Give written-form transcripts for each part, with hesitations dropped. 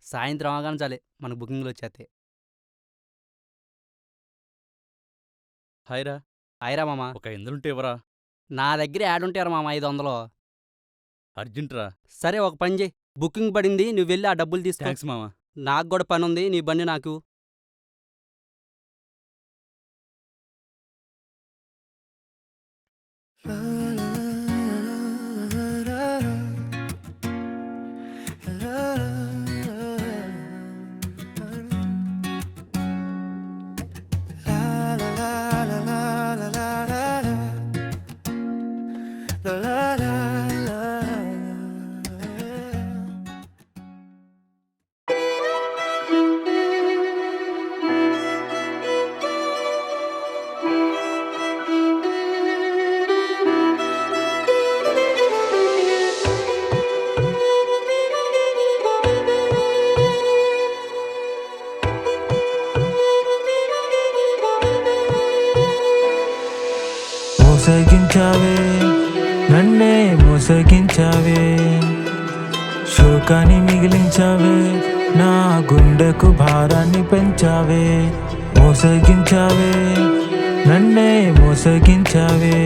సాయంత్రం అవగానే చాలే మనకు బుకింగ్‌లొచ్చేత్తాయి. హాయ్ రా. హాయిరా మామ. ఒక 500 ఇవ్వరా. నా దగ్గర యాడుంటాయిరా మామ 500. అర్జెంట్ రా. సరే ఒక పని చెయి. బుకింగ్ పడింది. నువ్వెళ్ళి ఆ డబ్బులు తీసుకో. థ్యాంక్స్ మామ. నాకు గూడా పనుంది. నీ బండి నాకు. మోసగించావే, నన్నే మోసగించావే, శోకాన్ని మిగిలించావే, నా గుండెకు భారాన్ని పెంచావే. మోసగించావే, నన్నే మోసగించావే,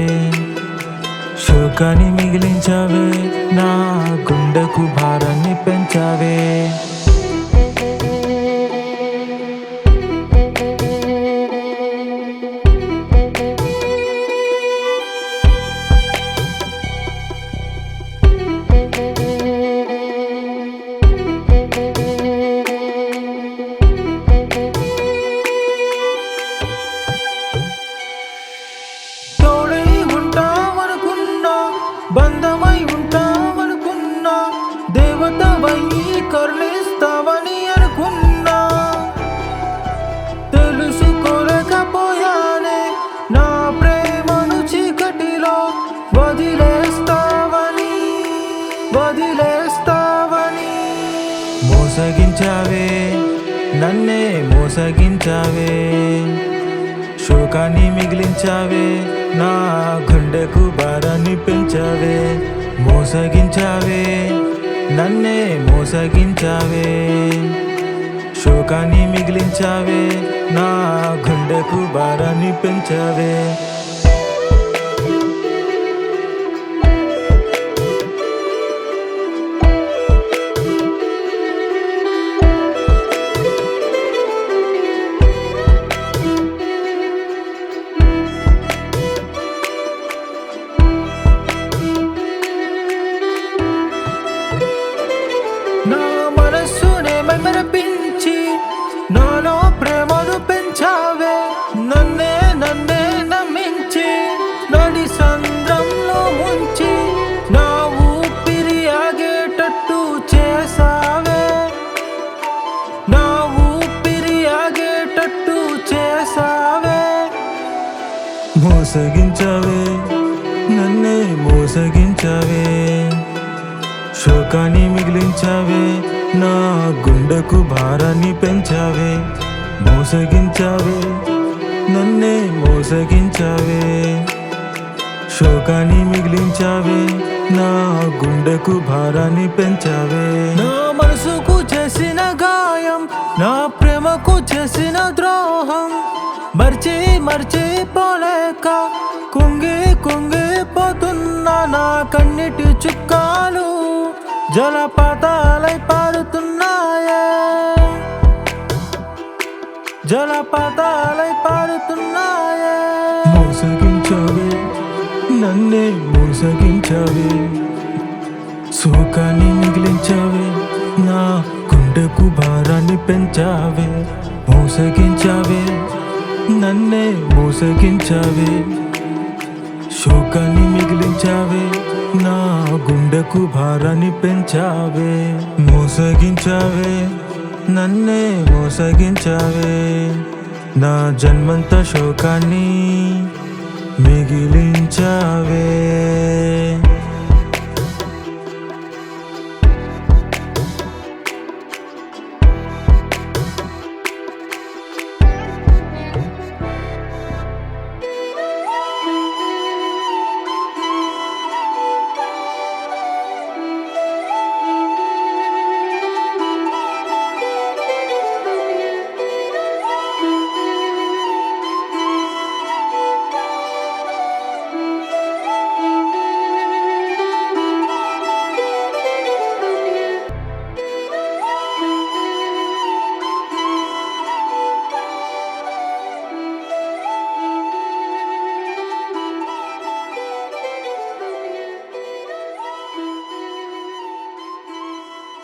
శోకాన్ని మిగిలించావే, నా గుండెకు భారాన్ని పెంచావే. బంధమై ఉంటామనుకున్నా, దేవతవై కరుణిస్తావని అనుకున్నా, తెలుసుకోలేకపోయానే నా ప్రేమను చీకటిలో వదిలేస్తావని. మోసగించావే, నన్నే మోసగించావే, శోకాన్ని మిగిలించావే, నా గుండెకు భారాన్ని పెంచావే. మోసగించావే, నన్నే మోసగించావే, శోకాన్ని మిగిలించావే, నా గుండెకు భారాన్ని పెంచావే. నా మనస్సునే మెమరపించి నాలో ప్రేమను పెంచావే. నన్నే నమ్మించి నడి సంద్రంలో ముంచి నా ఊపిరి ఆగేటట్టు చేసావే. నా ఊపిరి ఆగేటట్టు చేసావే. మోసగించావే, నన్నే మోసగించావే, శోకాన్ని మిగిలించావే, నా గుండెకు భారాన్ని పెంచావే. మోసగించావే, నన్నే మోసగించావే, శోకాన్ని మిగిలించావే, నా గుండెకు భారాన్ని పెంచావే. నా మనసుకు చేసిన గాయం, నా ప్రేమకు చేసిన ద్రోహం, మర్చిపోలేక కుంగిపోతున్నా. నా కన్నిటి చుక్కాలు జలపాతాలై పారుతున్నాయే, జలపాతాలై పారుతున్నాయే. మోసగించావే, నన్నే మోసగించావే, శోకాన్ని మిగిలించావే, నా గుండెకు భారాన్ని పెంచావే. మోసగించావే, నన్నే మోసగించావే, శోకాన్ని మిగిలించావే, నా గుండెకు భారాన్ని పెంచావే. మోసగించావే, నన్నే మోసగించావే, నా జన్మంతా శోకాన్ని మిగిలించావే.